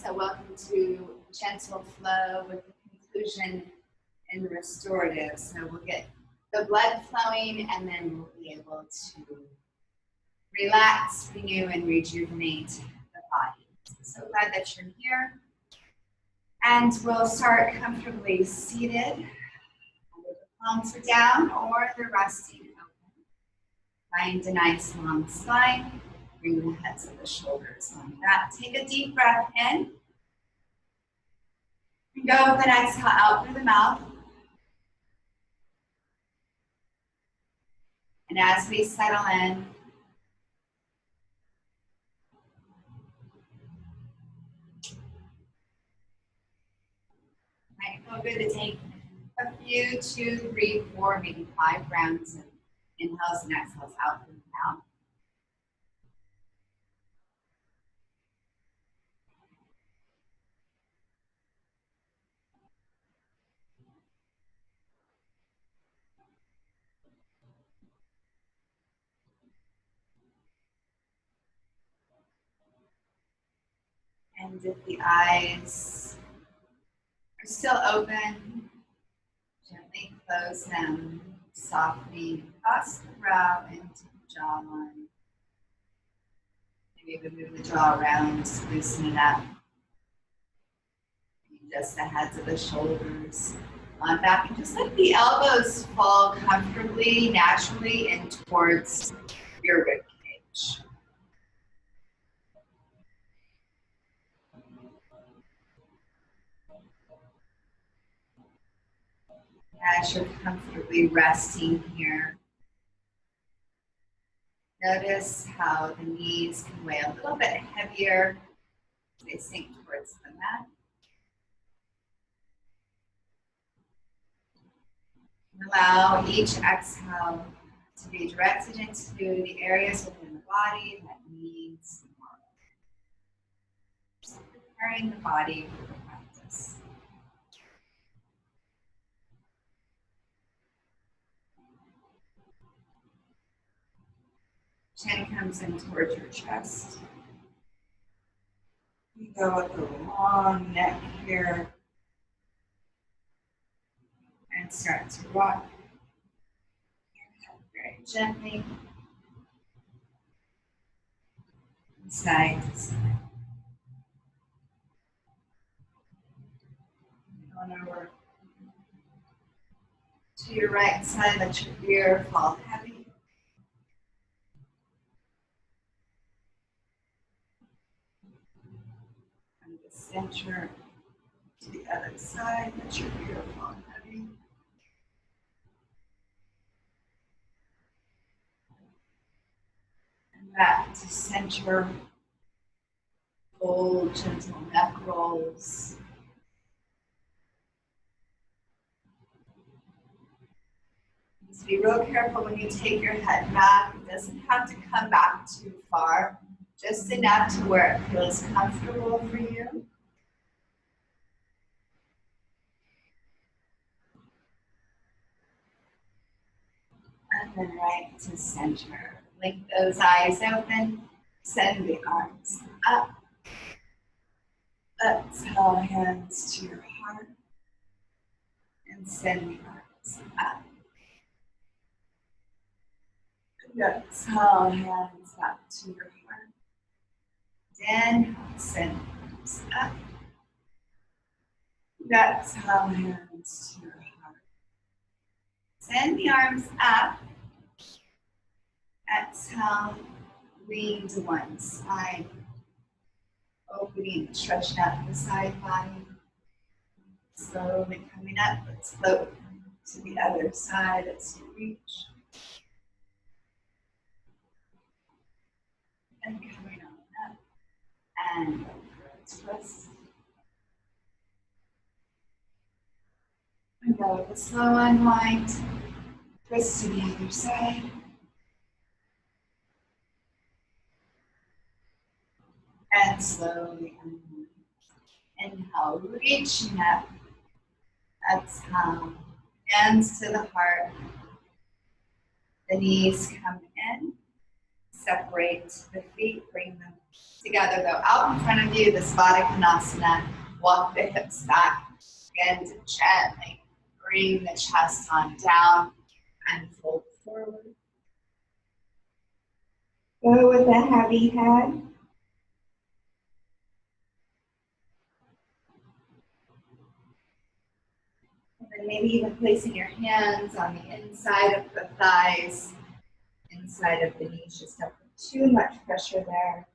So welcome to Gentle Flow with the conclusion in Restorative. So we'll get the blood flowing and then we'll be able to relax, renew, and rejuvenate the body. So glad that you're here. And we'll start comfortably seated. The palms are down or they're resting open. Find a nice long spine. Bring the heads of the shoulders like that. Take a deep breath in. And go with an exhale out through the mouth. And as we settle in, might feel good to take a few, 2, 3, 4, maybe 5 rounds of inhales and exhales out through the mouth. And if the eyes are still open, gently close them, softly across the brow into the jawline. Maybe we move the jaw around, just loosen it up. Just the heads of the shoulders on back, and just let the elbows fall comfortably, naturally in towards your rib cage. As you're comfortably resting here, notice how the knees can weigh a little bit heavier as they sink towards the mat. Allow each exhale to be directed into the areas within the body that needs more. So preparing the body for the practice. Chin comes in towards your chest. You go with the long neck here and start to rock your head very gently, side to side. On over to your right side, let your ear fall heavy. From the center to the other side, let your ear fall heavy. And back to center. Full gentle neck rolls. Just be real careful when you take your head back. It doesn't have to come back too far, just enough to where it feels comfortable for you. And then right to center. Blink those eyes open. Send the arms up. Exhale, hands to your heart. And send the arms up. Exhale, hands up to your heart. Inhale, send the arms up. Exhale, hands to your heart. Send the arms up. Exhale, lean to one side. Opening, stretching out the side body. Slowly coming up, let's float to the other side as you reach. And coming on up. And over, let's twist. And go with a slow unwind. Twist to the other side. And slowly unwind. Inhale, reaching up. Exhale, hands to the heart. The knees come in. Separate the feet, bring them together, go out in front of you, the Svadhisthana. Walk the hips back and gently bring the chest on down and fold forward. Go with a heavy head. And then maybe even placing your hands on the inside of the thighs, inside of the knees. Just don't put too much pressure there.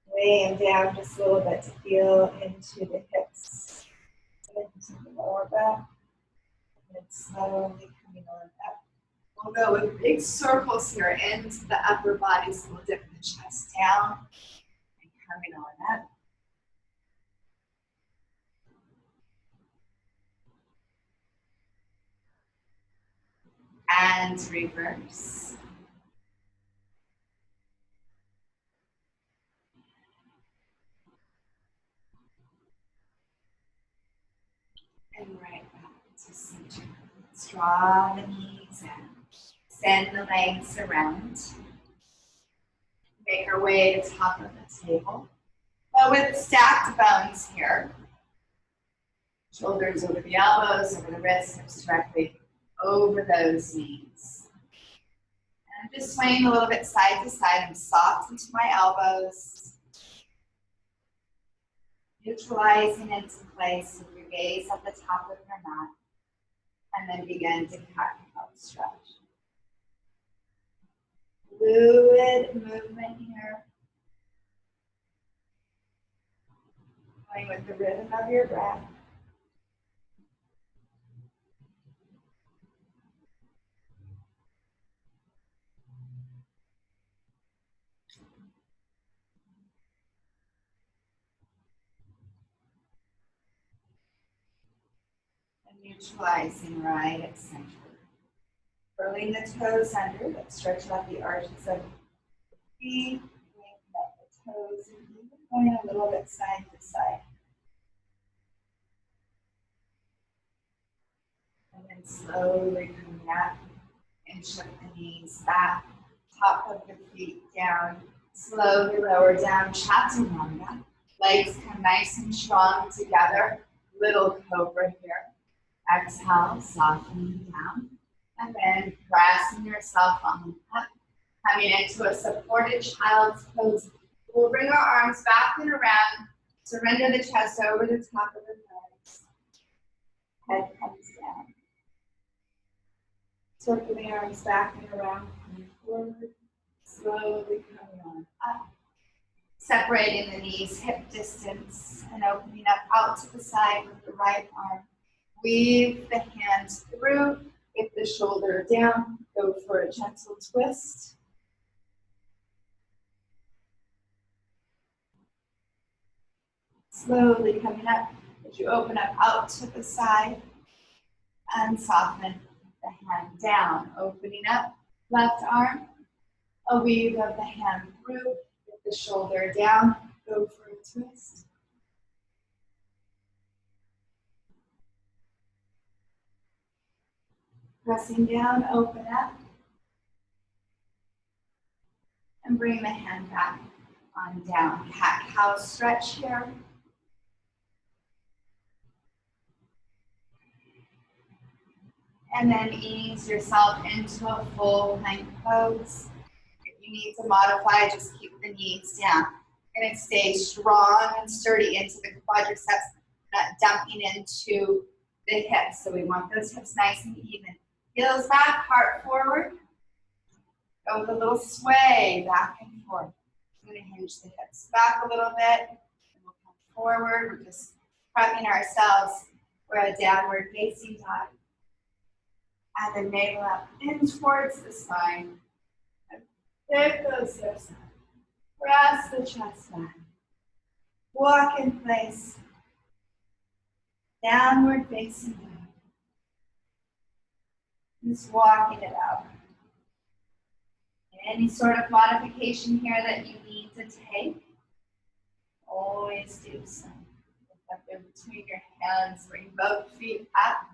Weighing down just a little bit to feel into the hips, into the lower back, and then slowly coming on up. We'll go with big circles here into the upper body, so we'll dip the chest down and coming on up. And reverse. And right back to center. Let's draw the knees in. Send the legs around. Make our way to the top of the table. But with stacked bones here. Shoulders over the elbows, over the wrists, hips directly over those knees. And I'm just swaying a little bit side to side. I'm soft into my elbows. Neutralizing into place with your gaze at the top of your mat. And then begin to cat-cow stretch. Fluid movement here. Going with the rhythm of your breath. And neutralizing right at center. Curling the toes under, but stretch out the arches of the feet. Lengthen up the toes and even going a little bit side to side. And then slowly coming up and shift the knees back, top of the feet down, slowly lower down, chaturanga. Legs come nice and strong together, little cobra here. Exhale, softening down, and then pressing yourself on up, coming into a supported child's pose. We'll bring our arms back and around, surrender the chest over the top of the thighs. Head comes down. Circle the arms back and around, coming forward, slowly coming on up. Separating the knees, hip distance, and opening up out to the side with the right arm. Weave the hands through, get the shoulder down, go for a gentle twist. Slowly coming up, as you open up out to the side, and soften the hand down, opening up, left arm, a weave of the hand through, get the shoulder down, go for a twist. Pressing down, open up, and bring the hand back on down. Cat-cow stretch here. And then ease yourself into a full plank pose. If you need to modify, just keep the knees down. You're going to stay strong and sturdy into the quadriceps, not dumping into the hips. So we want those hips nice and even. Heels back, heart forward. Go with a little sway back and forth. I'm going to hinge the hips back a little bit. And we'll come forward. We're just prepping ourselves for a downward facing dog. And then navel up in towards the spine. And pick those hips up. Press the chest back. Walk in place. Downward facing dog. Just walking it out. Any sort of modification here that you need to take, always do so. Look up there between your hands, bring both feet up.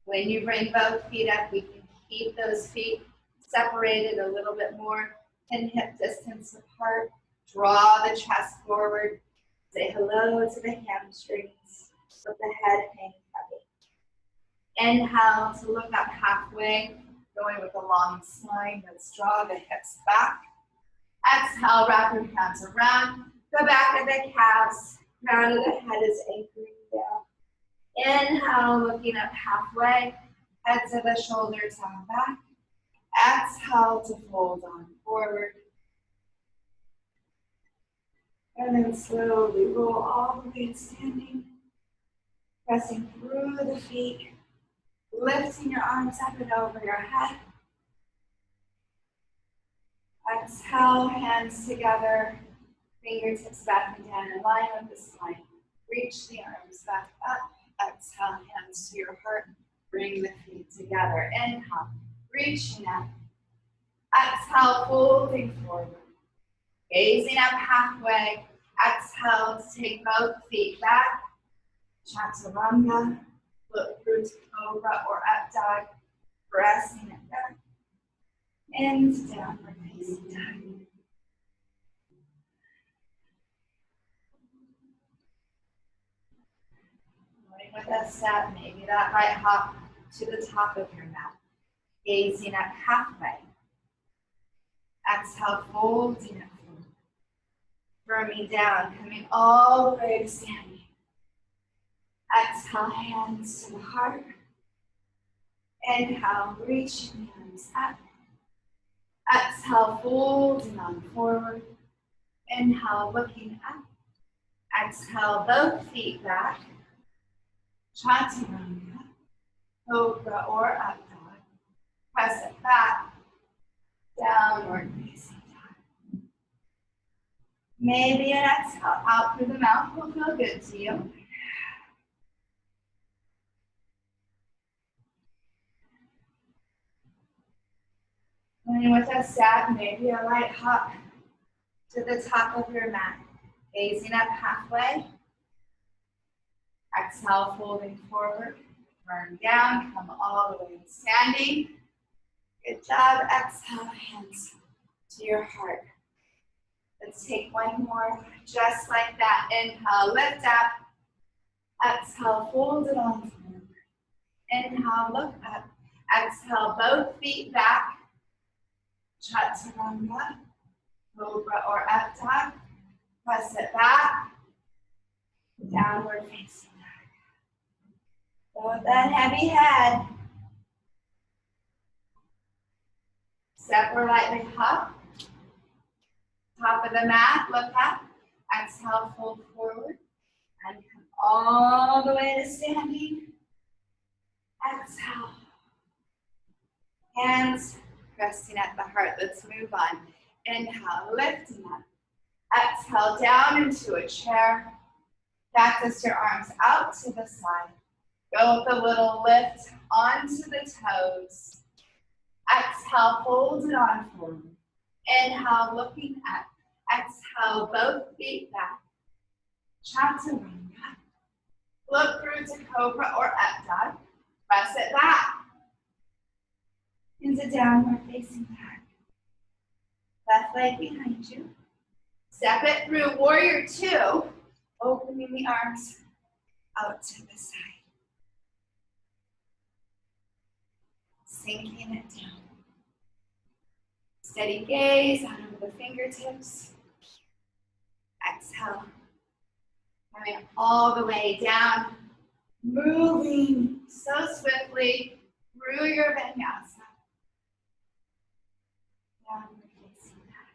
When you bring both feet up, we can keep those feet separated a little bit more. and hip distance apart. Draw the chest forward. Say hello to the hamstrings. Let the head hang heavy. Inhale to look up halfway, going with a long spine. Let's draw the hips back. Exhale, wrap your hands around the back of the calves. Crown of the head is anchoring down. Inhale, looking up halfway. Heads of the shoulders on back. Exhale to fold on forward. And then slowly roll all the way to standing. Pressing through the feet. Lifting your arms up and over your head. Exhale, hands together. Fingertips back and down in line with the spine. Reach the arms back up. Exhale, hands to your heart. Bring the feet together. Inhale, reaching up. Exhale, folding forward. Gazing up halfway. Exhale to take both feet back. Chaturanga. Look through to cobra or up dog. Pressing it back. Into downward facing dog. Going with a step, maybe that right hop to the top of your mat. Gazing up halfway. Exhale, folding it forward. Firming down, coming all the way to standing. Exhale, hands to the heart. Inhale, reaching the arms up. Exhale, folding on forward. Inhale, looking up. Exhale, both feet back. Chaturanga, cobra or up dog. Press it back. Downward facing dog. Maybe an exhale out through the mouth will feel good to you. And with a step, maybe a light hop to the top of your mat. Gazing up halfway. Exhale, folding forward. Turn down, come all the way to standing. Good job. Exhale, hands to your heart. Let's take one more, just like that. Inhale, lift up. Exhale, fold it on forward. Inhale, look up. Exhale, both feet back. Chaturanga, cobra or up dog. Press it back. Downward facing dog. So with that heavy head, step or lightly hop. Top of the mat, look up. Exhale, fold forward. And come all the way to standing. Exhale. Hands resting at the heart. Let's move on. Inhale, lifting up. Exhale, down into a chair. Practice your arms out to the side. Go with a little lift onto the toes. Exhale, fold it on forward. Inhale, looking up. Exhale, both feet back. Chaturanga. Look through to cobra or up dog. Press it back. Into downward facing dog. Left leg behind you. Step it through warrior two. Opening the arms out to the side. Sinking it down. Steady gaze out over the fingertips. Exhale. Coming all the way down. Moving so swiftly through your vinyasa. Downward facing dog.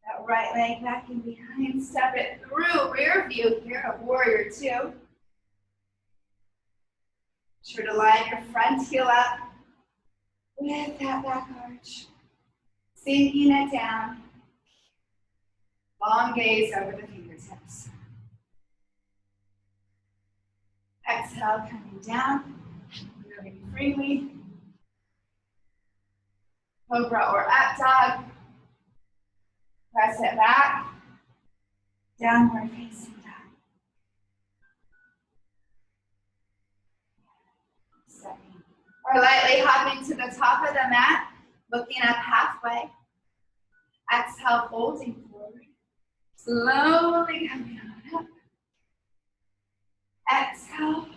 That right leg back and behind. Step it through rear view here of warrior two. Sure to line your front heel up with that back arch. Sinking it down. Long gaze over the fingertips. Exhale, coming down. Moving freely. Cobra or up dog. Press it back. Downward facing dog. Stepping. Or lightly hopping to the top of the mat. Looking up halfway. Exhale, folding forward. Slowly coming on up. Exhale.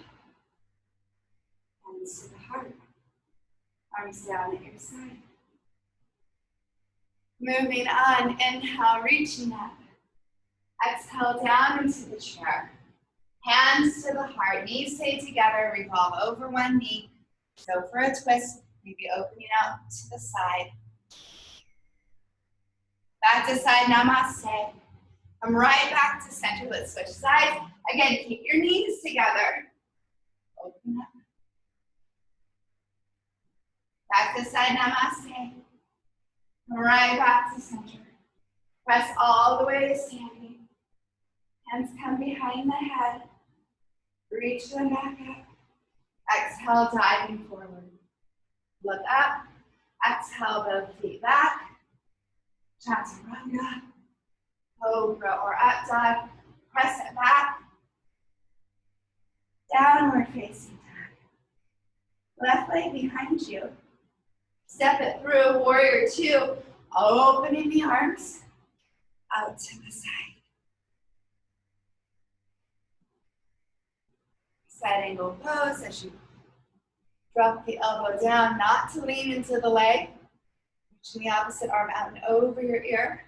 Hands to the heart. Arms down at your side. Moving on, inhale, reaching up. Exhale, down into the chair. Hands to the heart, knees stay together, revolve over one knee. So for a twist, maybe opening out to the side. Back to side, namaste. Come right back to center, let's switch sides. Again, keep your knees together. Open up. Back to side, namaste. Come right back to center. Press all the way to standing. Hands come behind the head. Reach them back up. Exhale, diving forward. Look up. Exhale, both feet back. Chaturanga. Cobra or up dog. Press it back. Downward facing dog. Left leg behind you. Step it through, warrior two. Opening the arms out to the side. Side angle pose as you drop the elbow down, not to lean into the leg. Reaching the opposite arm out and over your ear.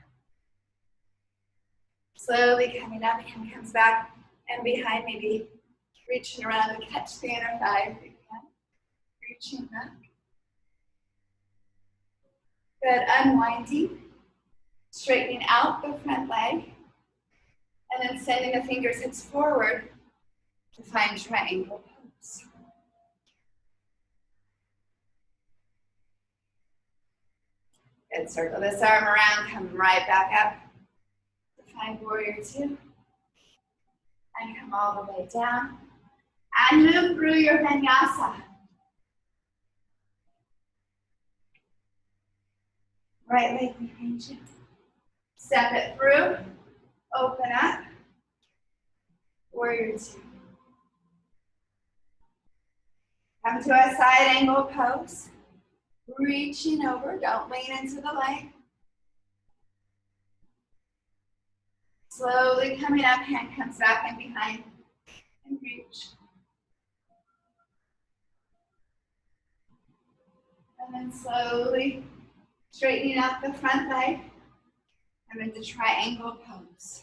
Slowly coming up, hand comes back and behind, maybe reaching around to catch the inner thigh if you can. Reaching back. Good, unwinding. Straightening out the front leg. And then sending the fingertips forward to find triangle pose. Good, circle this arm around, come right back up. Find warrior two. And come all the way down. And move through your vinyasa. Right leg behind you. Step it through. Open up. Warrior two. Come to a side angle pose. Reaching over, don't lean into the leg. Slowly coming up, hand comes back and behind, and reach. And then slowly straightening out the front leg. Come into triangle pose.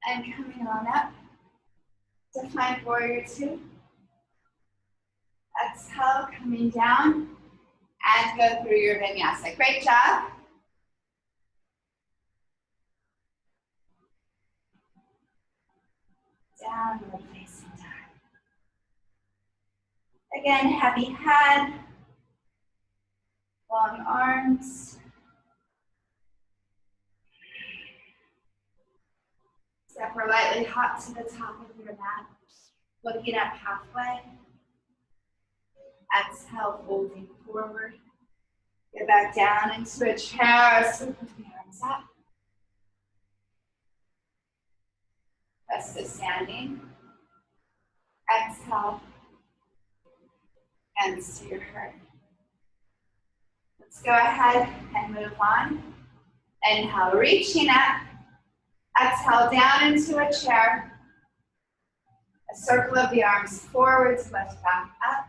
And coming on up to find warrior two. Exhale, coming down, and go through your vinyasa. Great job. Downward facing dog. Again, heavy head, long arms. Step or lightly hop to the top of your mat, looking up halfway. Exhale, folding forward. Get back down into a chair, sweep the arms up. Press to standing. Exhale, hands to your heart. Let's go ahead and move on. Inhale, reaching up. Exhale, down into a chair. A circle of the arms forwards, lift back up.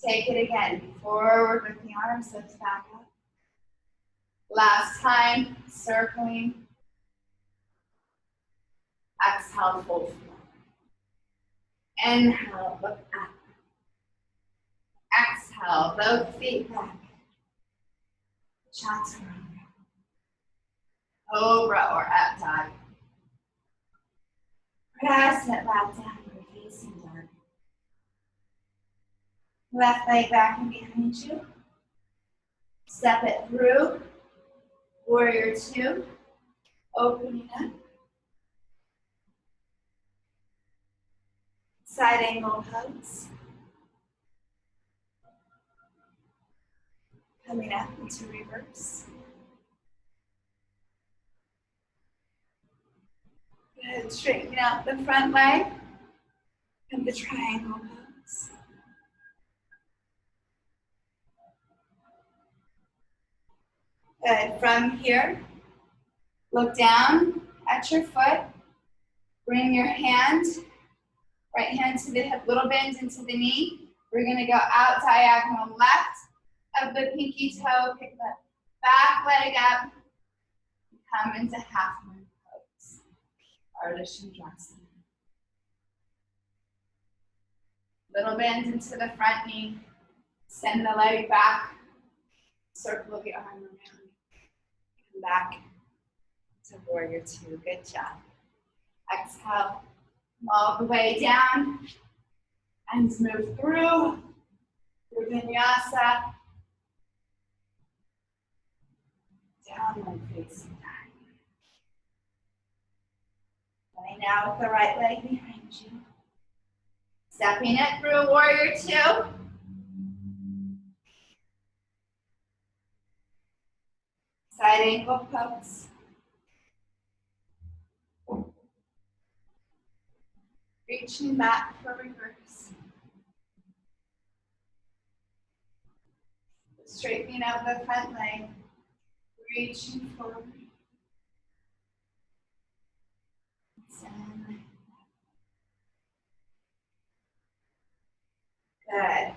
Take it again, forward with the arms, lift back up. Last time, circling. Exhale, fold forward. Inhale, look up. Exhale, both feet back. Chaturanga. Cobra or up dog. Press it back down, facing dog. Left leg back and behind you. Step it through. Warrior two. Opening up. Side angle pose. Coming up into reverse. Good, straightening out the front leg and the triangle pose. Good. From here, look down at your foot. Bring your hand, right hand to the hip, little bend into the knee. We're going to go out diagonal left of the pinky toe. Pick the back leg up. Come into half moon pose. Ardha Chandrasana. Little bend into the front knee. Send the leg back. Circle the arm around. Come back to warrior two. Good job. Exhale all the way down and move through vinyasa. Downward facing dog. Laying out with the right leg behind you. Stepping it through warrior two. Side ankle pose. Reaching back for reverse. Straightening out the front leg. Reaching forward. Good.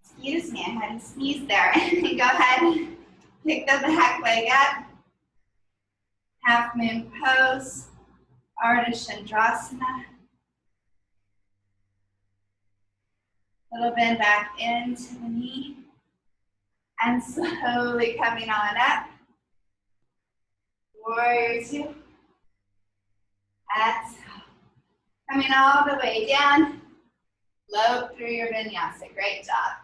Excuse me, I had to sneeze there. Go ahead, pick the back leg up. Half moon pose, Ardha Chandrasana. Little bend back into the knee. And slowly coming on up. Warrior two. Exhale. Coming all the way down. Float through your vinyasa. Great job.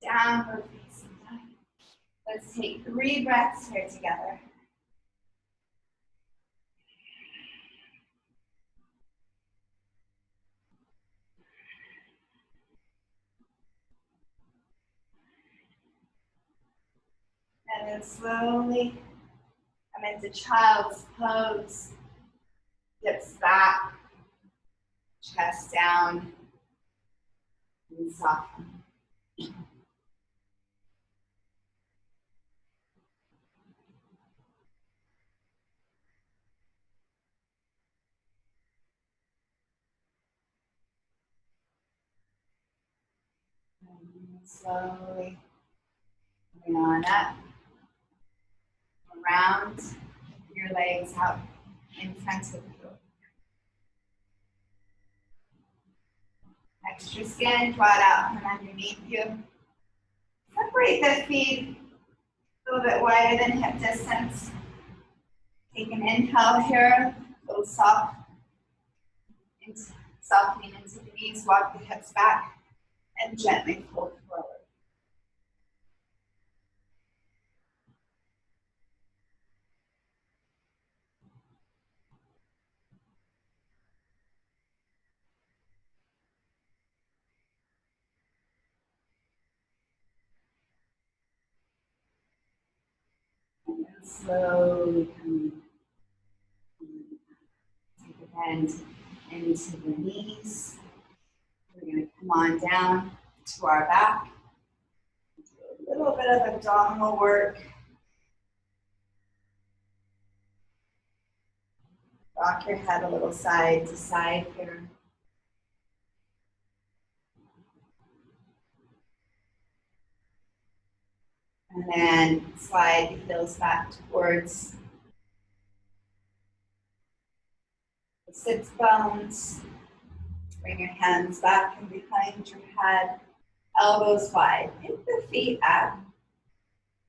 Downward facing dog. Let's take 3 breaths here together. And then slowly come into child's pose. Hips back, chest down, and soften. And slowly coming on up, around your legs out in front of you. Extra skin, draw it out from underneath you. Separate the feet a little bit wider than hip distance. Take an inhale here, a little soft, softening into the knees, walk the hips back, and gently fold forward. And then slowly coming, take a bend into the knees. We're going to come on down to our back. Do a little bit of abdominal work. Rock your head a little side to side here. And then slide the heels back towards the sits bones. Bring your hands back and behind your head. Elbows wide. Pick the feet up.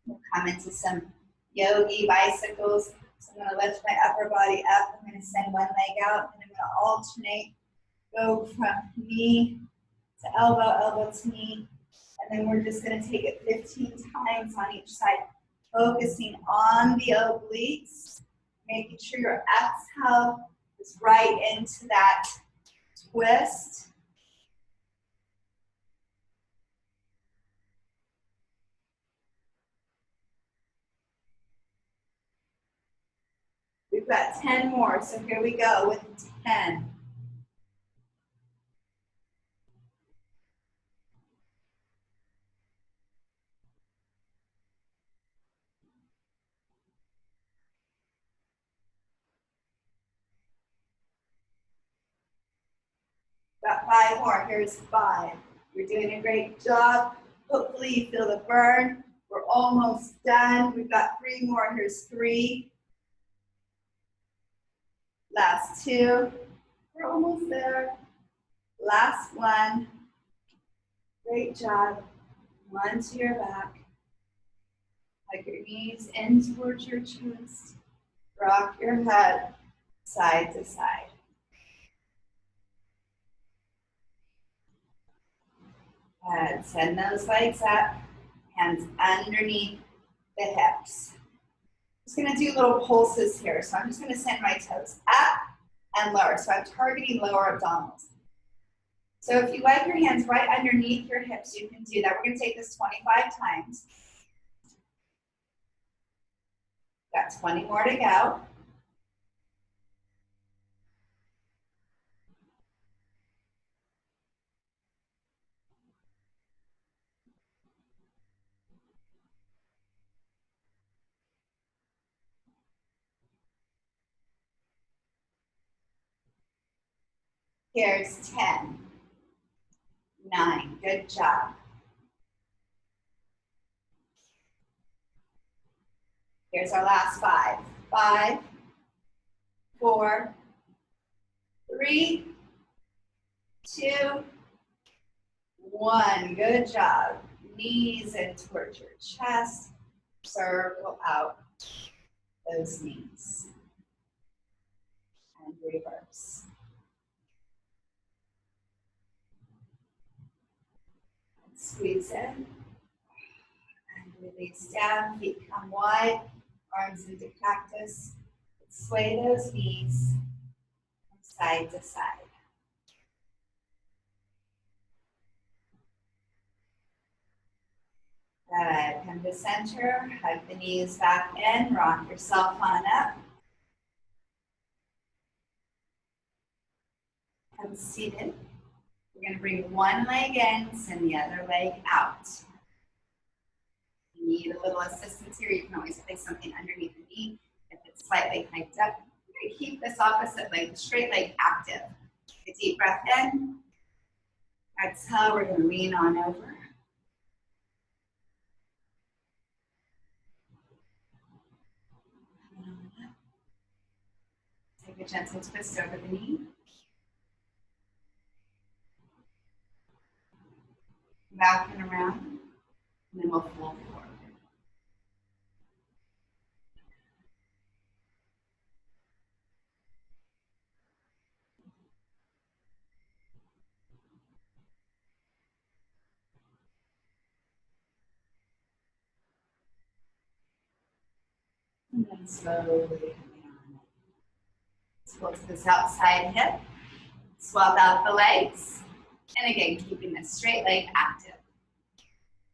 We'll come into some yogi bicycles. So I'm going to lift my upper body up. I'm going to send one leg out, and I'm going to alternate. Go from knee to elbow, elbow to knee. And then we're just going to take it 15 times on each side, focusing on the obliques, making sure your exhale is right into that twist. We've got 10 more, so here we go with 10. Got 5 more. Here's 5. You're doing a great job. Hopefully you feel the burn. We're almost done. We've got 3 more. Here's 3. Last 2. We're almost there. Last 1. Great job. 1 to your back. Hug your knees in towards your chest. Rock your head side to side. Good. Send those legs up. Hands underneath the hips. I'm just going to do little pulses here. So I'm just going to send my toes up and lower. So I'm targeting lower abdominals. So if you wipe your hands right underneath your hips, you can do that. We're going to take this 25 times. Got 20 more to go. Here's 10. 9. Good job. Here's our last 5. 5, 4, 3, 2, 1. Good job. Knees in towards your chest. Circle out those knees. And reverse. And squeeze in. And release down. Feet come wide. Arms into cactus. Sway those knees from side to side. Good. Come to center. Hug the knees back in. Rock yourself on up. Come seated. We're going to bring one leg in, send the other leg out. If you need a little assistance here, you can always place something underneath the knee. If it's slightly hiked up, we're going to keep this opposite leg, the straight leg, active. Take a deep breath in. Exhale, we're going to lean on over. Take a gentle twist over the knee. Back and around, and then we'll fold forward. And then slowly coming on. Pull to this outside hip. Swap out the legs. And again, keeping this straight leg active.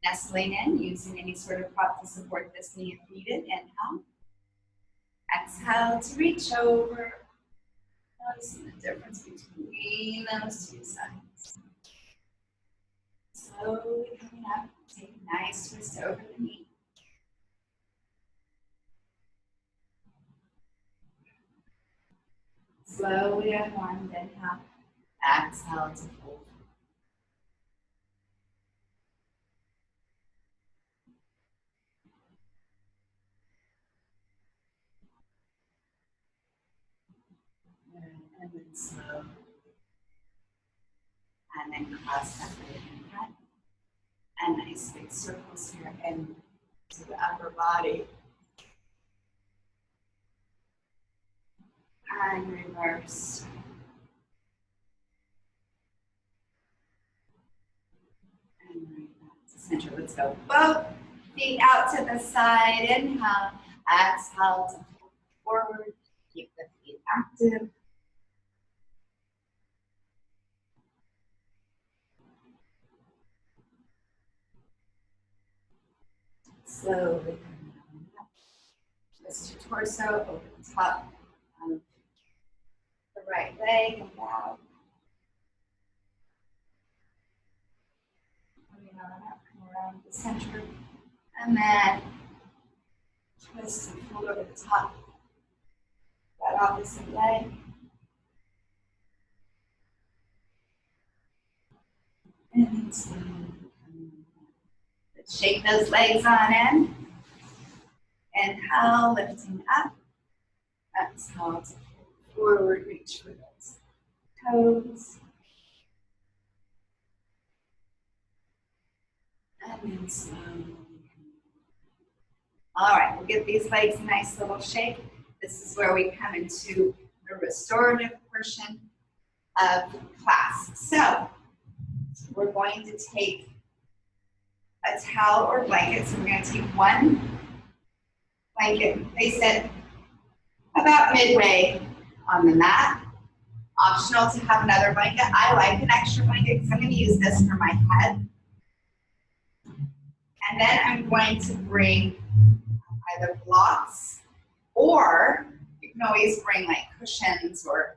Nestling in, using any sort of prop to support this knee if needed. Inhale. Exhale to reach over. Noticing the difference between those two sides. Slowly coming up. Take a nice twist over the knee. Slowly unwind, inhale. Exhale to fold. And then slow. And then cross that leg in front. And nice big circles here into the upper body. And reverse. And right back to center. Let's go. Both feet out to the side. Inhale. Exhale to forward. Keep the feet active. Slowly coming up. Twist your torso over the top of the right leg and down. Coming on up, come around the center. And then twist and fold over the top. That opposite leg. And then slowly shake those legs on in. Inhale, lifting up. Exhale to forward reach for those toes. And then slowly. All right, we'll give these legs a nice little shake. This is where we come into the restorative portion of class. So we're going to take a towel or blanket. So we're going to take one blanket, place it about midway on the mat. Optional to have another blanket. I like an extra blanket because I'm going to use this for my head. And then I'm going to bring either blocks, or you can always bring like cushions or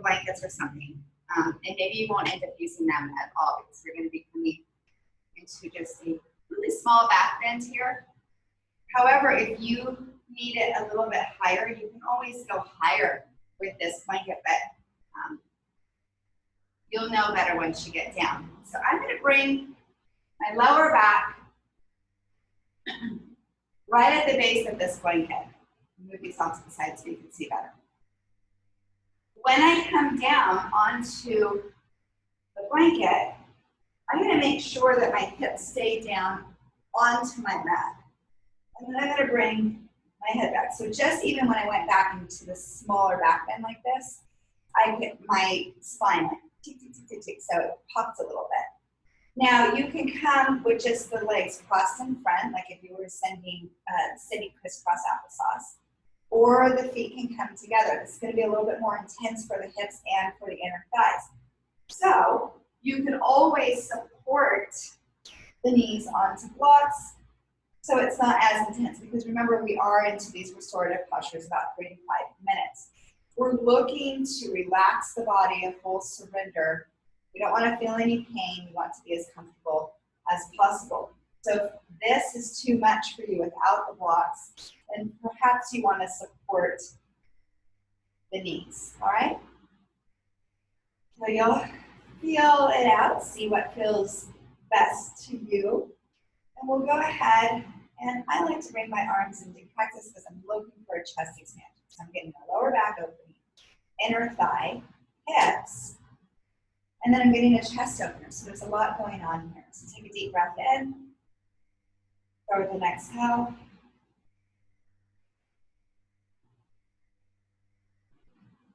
blankets or something. And maybe you won't end up using them at all because we're going to be coming into just a really small back bend here. However, if you need it a little bit higher, you can always go higher with this blanket, but you'll know better once you get down. So I'm going to bring my lower back right at the base of this blanket. Move these off to the side so you can see better. When I come down onto the blanket, I'm going to make sure that my hips stay down onto my mat. And then I'm going to bring my head back. So just even when I went back into the smaller back bend like this, I hit my spine like tick, tick, tick, tick, tick, so it pops a little bit. Now you can come with just the legs crossed in front, like if you were sitting crisscross applesauce, or the feet can come together. This is going to be a little bit more intense for the hips and for the inner thighs. So you can always support the knees onto blocks so it's not as intense, because remember we are into these restorative postures about 3 to 5 minutes. We're looking to relax the body, a full surrender. We don't want to feel any pain. We want to be as comfortable as possible. So if this is too much for you without the blocks, then perhaps you want to support the knees, all right? So you'll feel it out, see what feels best to you. And we'll go ahead, and I like to bring my arms into practice because I'm looking for a chest expansion. So I'm getting my lower back opening, inner thigh, hips, and then I'm getting a chest opener. So there's a lot going on here. So take a deep breath in, go with an exhale.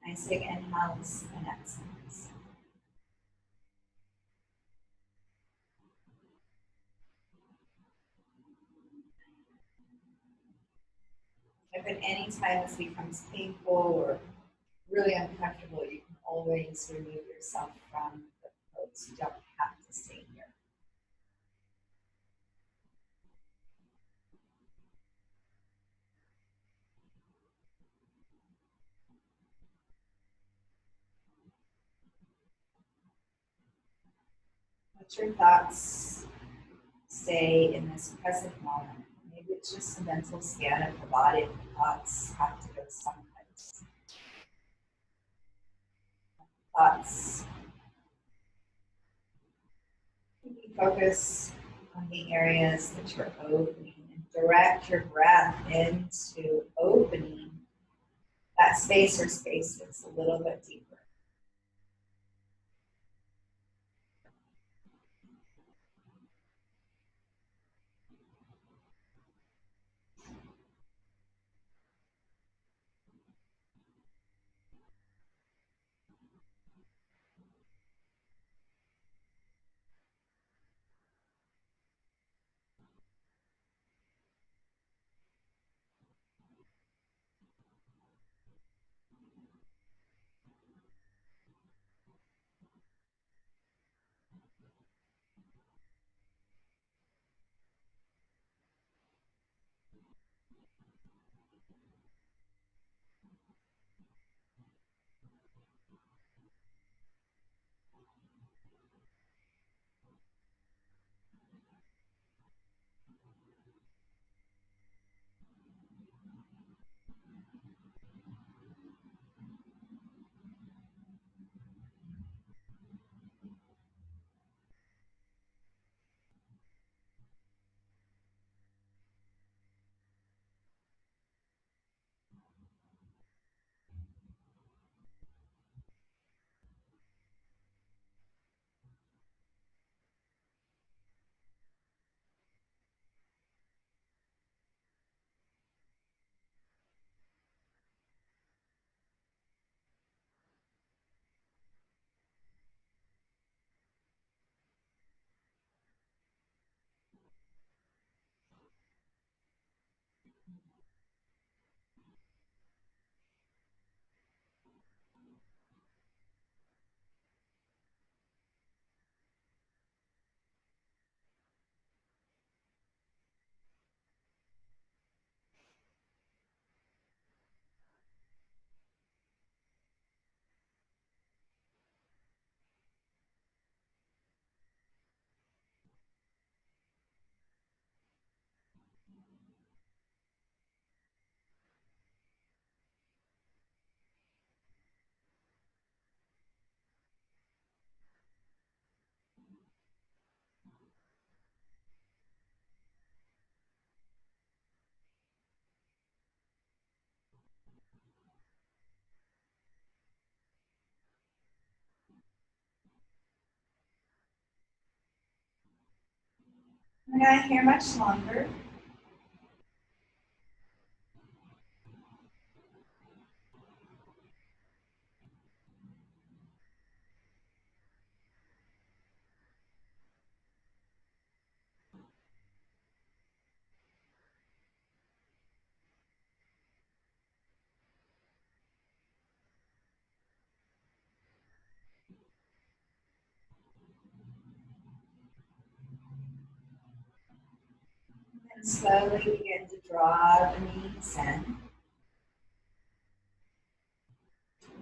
Nice big inhales and exhales. If at any time this becomes painful or really uncomfortable, you can always remove yourself from the pose. You don't have to stay here. Let your thoughts stay in this present moment. Maybe it's just a mental scan of the body. The thoughts have to go someplace. Thoughts. You can focus on the areas that you're opening and direct your breath into opening that space or spaces a little bit deeper. not here much longer. And slowly begin to draw the knees in.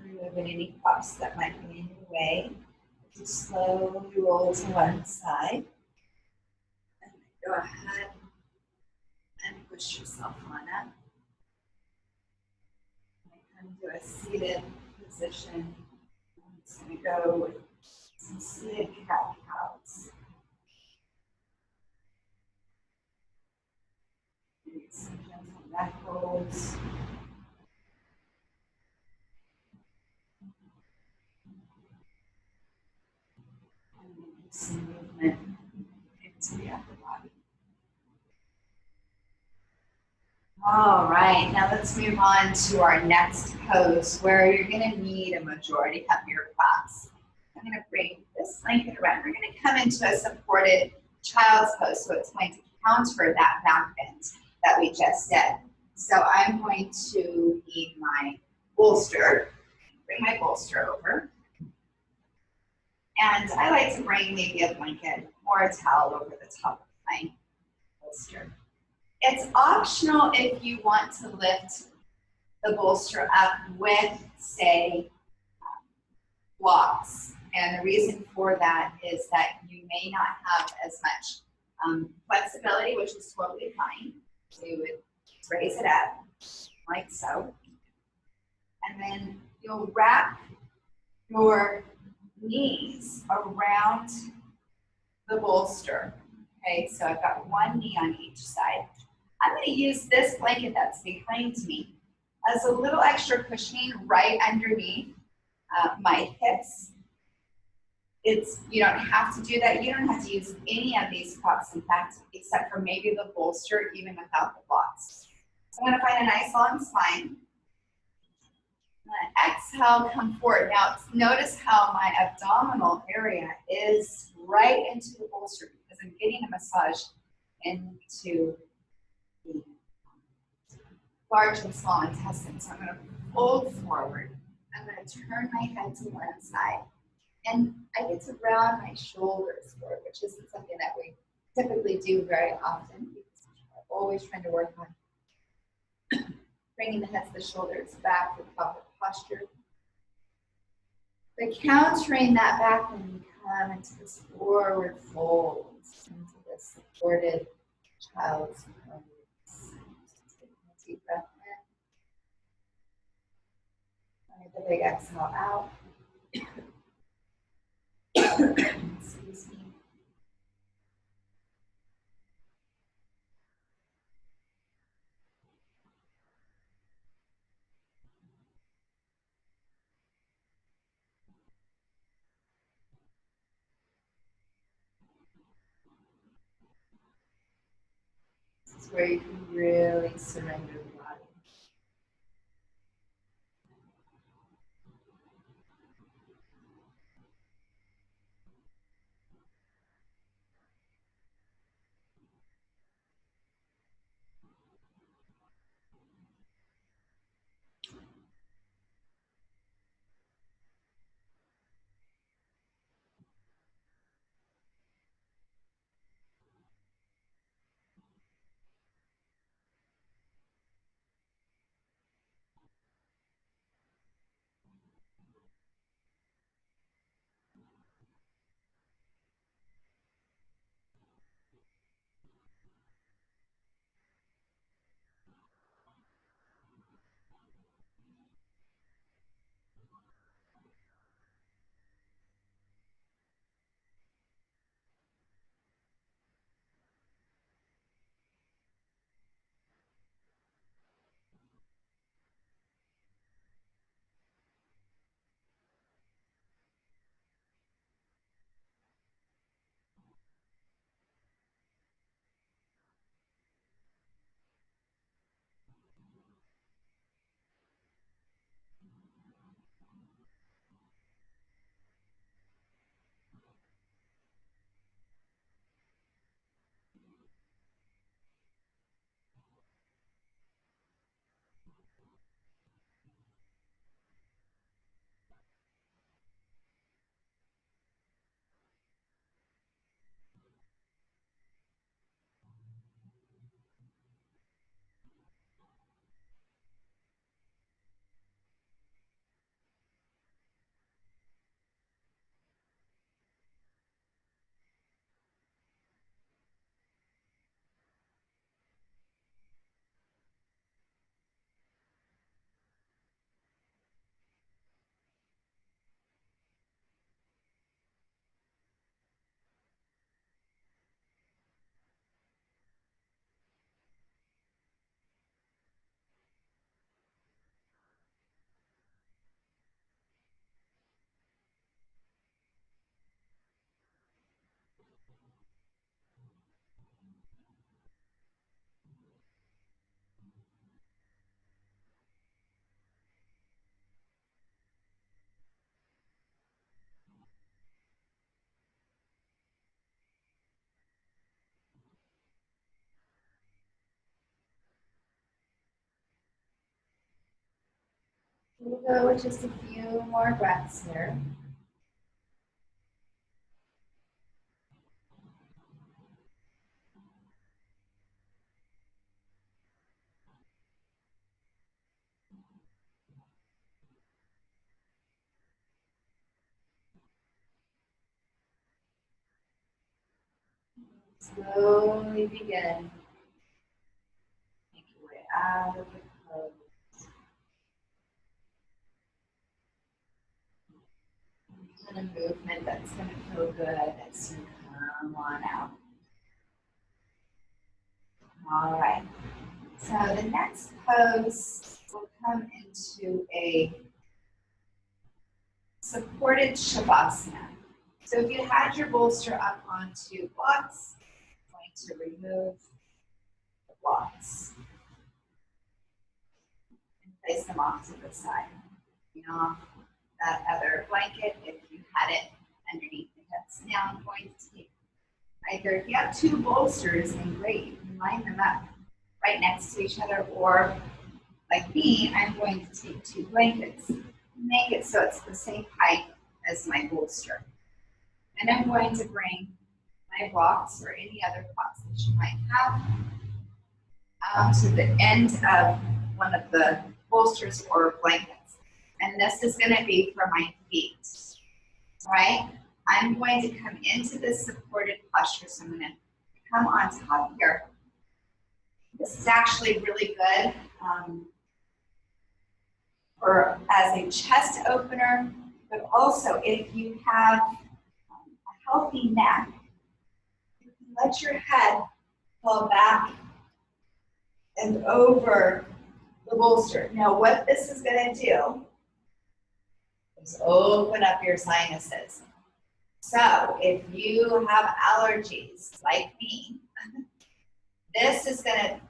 Removing any props that might be in your way. Just slowly roll to one side. And go ahead and push yourself on up. Come to a seated position. I'm just going to go with some seated cat-cows. Maybe some gentle neck rolls. And maybe some movement into the upper body. All right, now let's move on to our next pose where you're going to need a majority of your props. I'm going to bring this blanket around. We're going to come into a supported child's pose, so it's going to counter that back bend that we just did. So I'm going to need my bolster. Bring my bolster over. And I like to bring maybe a blanket or a towel over the top of my bolster. It's optional if you want to lift the bolster up with, say, blocks. And the reason for that is that you may not have as much flexibility, which is totally fine. So you would raise it up like so. And then you'll wrap your knees around the bolster. Okay, so I've got one knee on each side. I'm going to use this blanket that's behind me as a little extra cushioning right underneath my hips. You don't have to do that. You don't have to use any of these props, in fact, except for maybe the bolster, even without the blocks. So I'm going to find a nice long spine. I'm going to exhale, come forward. Now, notice how my abdominal area is right into the bolster because I'm getting a massage into the large and small intestines. So I'm going to fold forward. I'm going to turn my head to one side. And I get to round my shoulders forward, which isn't something that we typically do very often because we're always trying to work on bringing the head to the shoulders back for proper posture. But countering that back when you come into this forward fold, into this supported child's pose. Take a deep breath in. Let the big exhale out. Excuse me. This is where you can really surrender the body. We'll go with just a few more breaths here. Slowly begin. Make your way out of the pose. And a movement that's going to feel good as you come on out. All right. So the next pose will come into a supported shavasana. So if you had your bolster up onto blocks, I'm going to remove the blocks and place them off to the side. Taking off that other blanket if you had it underneath the hips. Now I'm going to take either, if you have two bolsters, then great, you can line them up right next to each other, or like me, I'm going to take two blankets, make it so it's the same height as my bolster. And I'm going to bring my blocks or any other blocks that you might have to the end of one of the bolsters or blankets. And this is going to be for my feet. All right? I'm going to come into this supported posture, so I'm going to come on top here. This is actually really good for as a chest opener, but also if you have a healthy neck, you can let your head fall back and over the bolster. Now what this is going to do is open up your sinuses. So if you have allergies like me, this is going to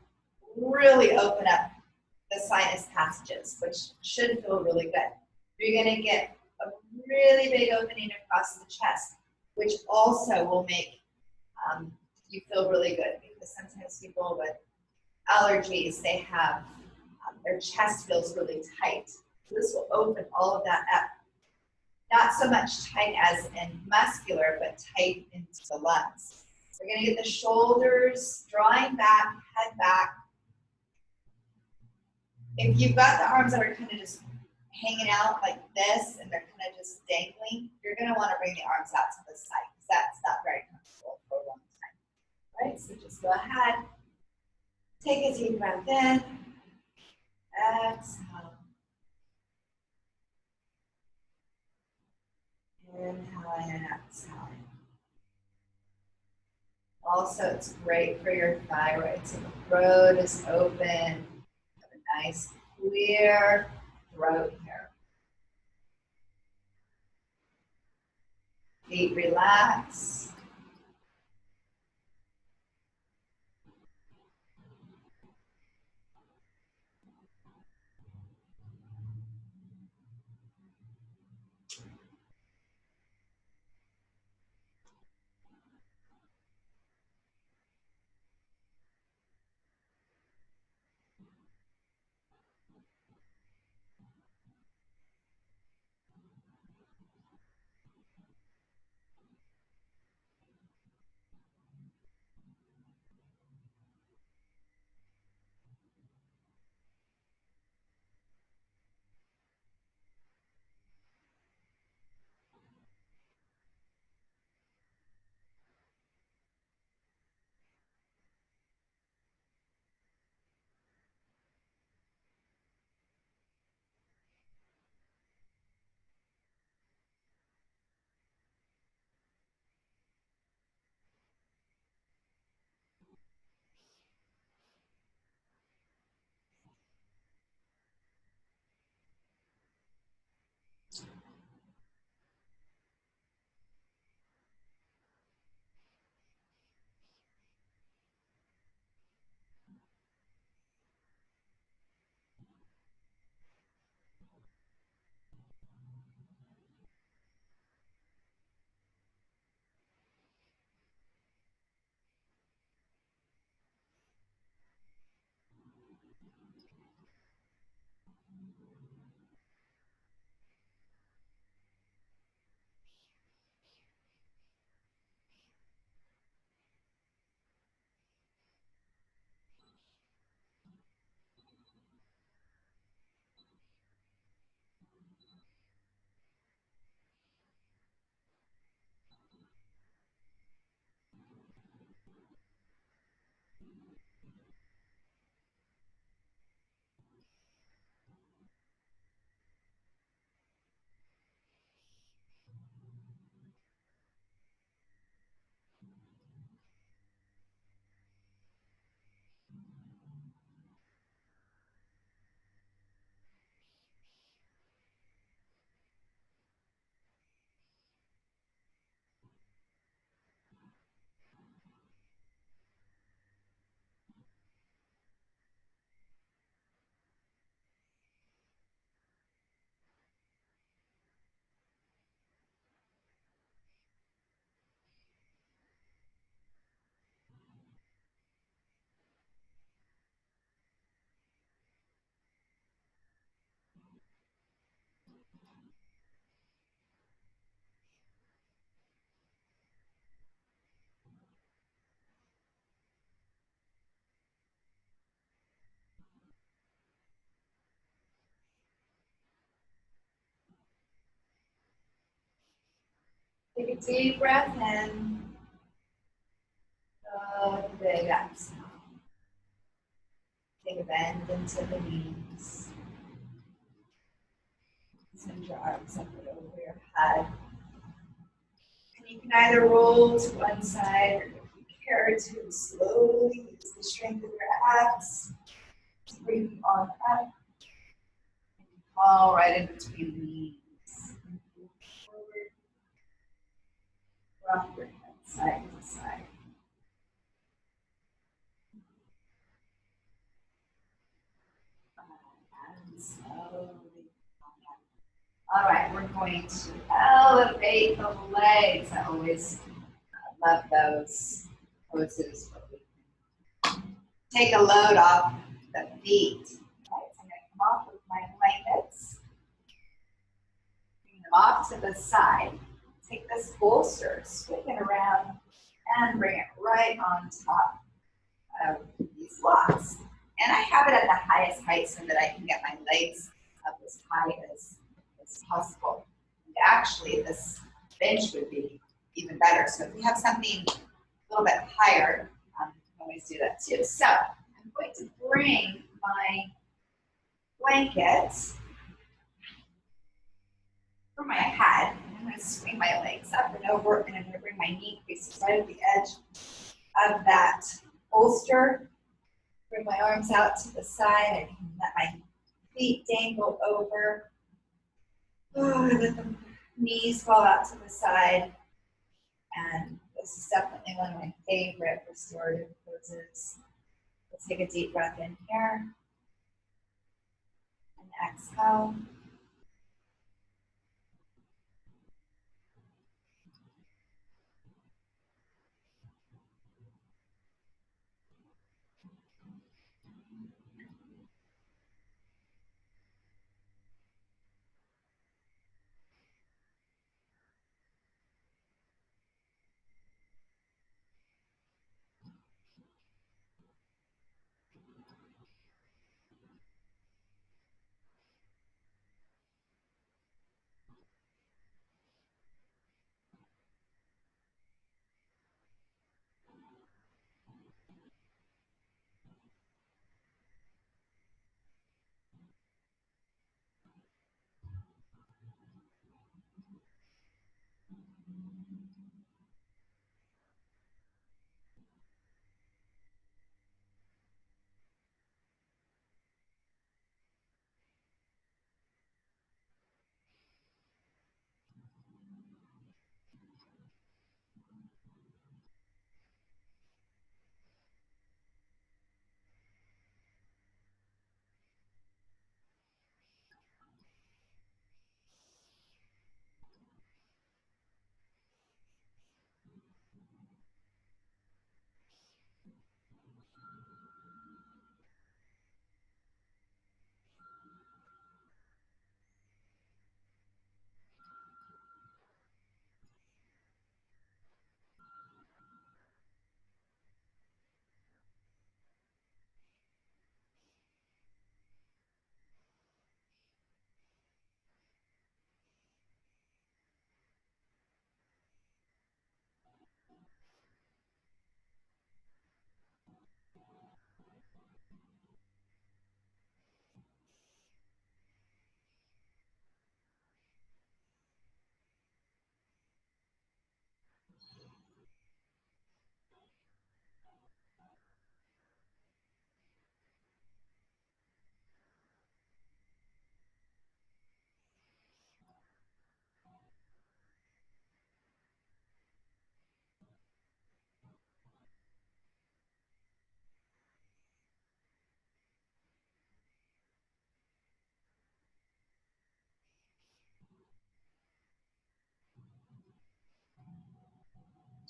really open up the sinus passages, which should feel really good. You're going to get a really big opening across the chest, which also will make you feel really good, because sometimes people with allergies, they have their chest feels really tight. So this will open all of that up. Not so much tight as in muscular, but tight into the lungs. We're going to get the shoulders drawing back, head back. If you've got the arms that are kind of just hanging out like this and they're kind of just dangling, you're going to want to bring the arms out to the side, because that's not very comfortable for a long time. All right, so just go ahead. Take a deep breath in. Exhale. Inhaling and exhaling. Also, it's great for your thyroid. So the throat is open. Have a nice clear throat here. Feet relax. Take a deep breath in. Oh, big exhale. Take a bend into the knees. Send your arms up and over your head. And you can either roll to one side or if you care to slowly use the strength of your abs to bring you on up. And fall right in between the knees. Forward. Rock your head side to side. And slowly come up. All right, we're going to elevate the legs. I always love those poses where we can take a load off the feet. All right, so I'm going to come off with my blankets, bring them off to the side. Take this bolster, swing it around, and bring it right on top of these blocks. And I have it at the highest height so that I can get my legs up as high as possible. And actually, this bench would be even better. So if you have something a little bit higher, you can always do that too. So I'm going to bring my blankets for my head. I'm going to swing my legs up and over, and I'm going to bring my knee creases right at the edge of that bolster. Bring my arms out to the side. I can let my feet dangle over. Oh, let the knees fall out to the side. And this is definitely one of my favorite restorative poses. Let's take a deep breath in here. And exhale.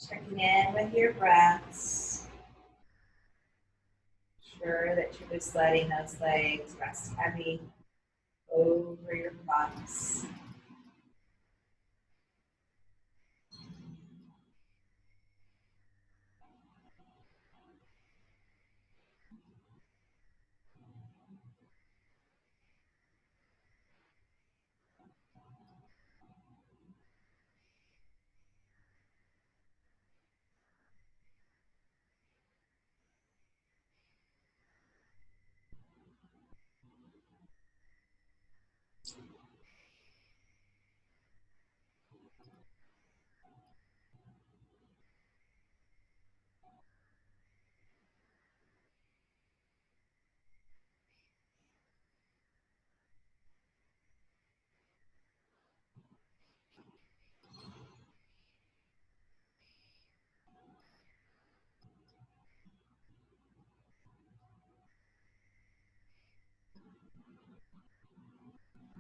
Checking in with your breaths. Sure that you're just letting those legs rest heavy over your butts.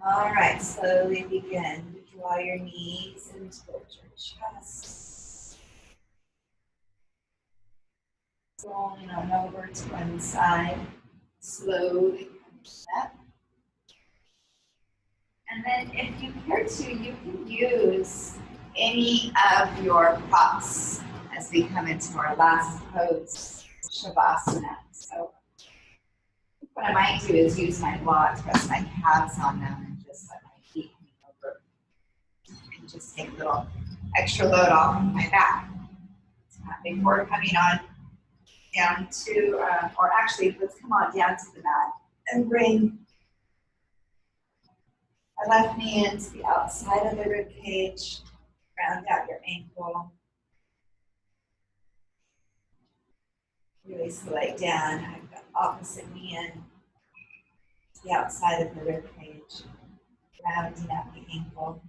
All right, slowly begin to draw your knees in towards your chest. Rolling on over to one side. Slowly up. And then if you care to, you can use any of your props as we come into our last pose, Shavasana. So what I might do is use my blocks, rest my calves on them, and just let my feet hang over. And just take a little extra load off of my back. Before coming on down to, or actually, let's come on down to the mat and bring our left knee into the outside of the rib cage. Round out your ankle. Release the leg down. Have the opposite knee in to the outside of the rib cage. Rounding out the ankle.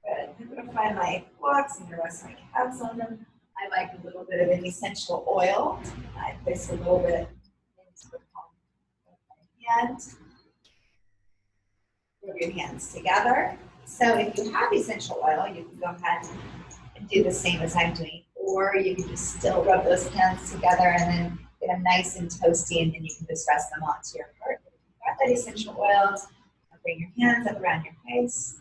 Good. I'm going to find my blocks and rest my calves on them. I like a little bit of an essential oil. I place a little bit into the palm of my hand. Rub your hands together. So if you have essential oil, you can go ahead and do the same as I'm doing. Or you can just still rub those hands together and then get them nice and toasty, and then you can just rest them onto your heart. If you've got that essential oils, bring your hands up around your face.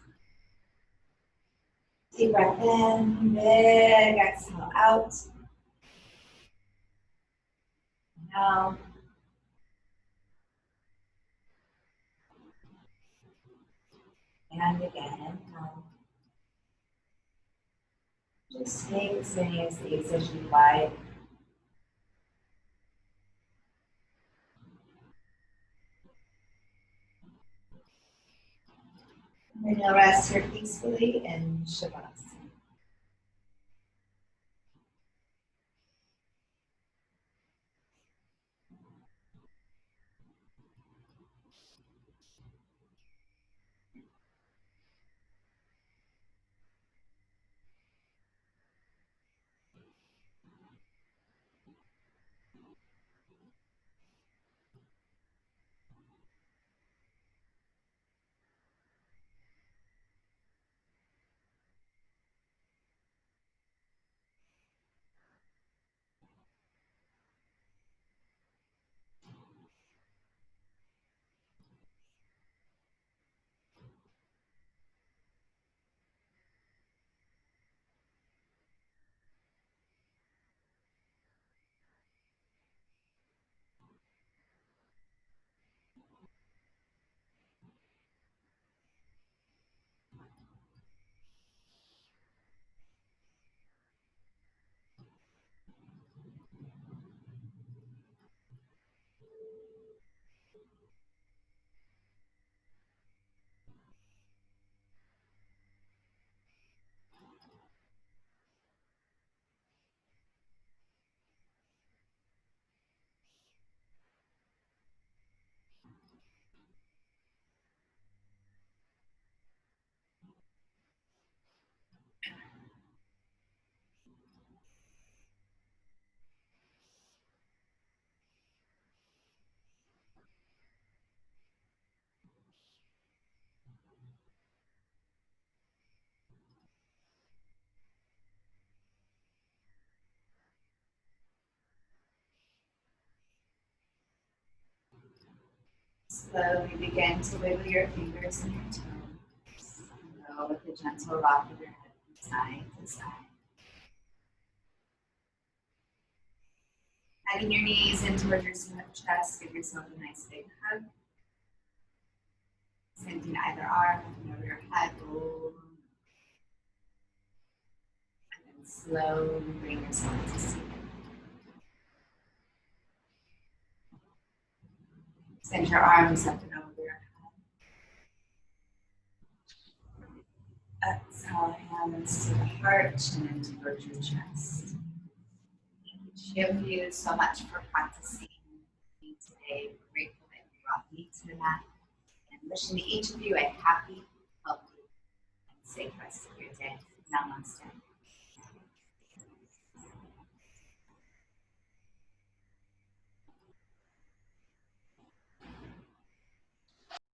Deep breath in, big exhale out. Now, and again. Just take as many of these as you like. And then you'll rest here peacefully in Shavasana. Slowly begin to wiggle your fingers and your toes. Go with a gentle rock of your head from side to side. Hugging your knees in towards your chest, give yourself a nice big hug. Sending either arm over your head, roll. And then slowly bring yourself to seated. Send your arms up and over your head. Exhale, hands to the heart, chin in towards your chest. Thank you so much for practicing me today. We're grateful that you brought me to that. And wishing each of you a happy, healthy, and safe rest of your day. Namaste.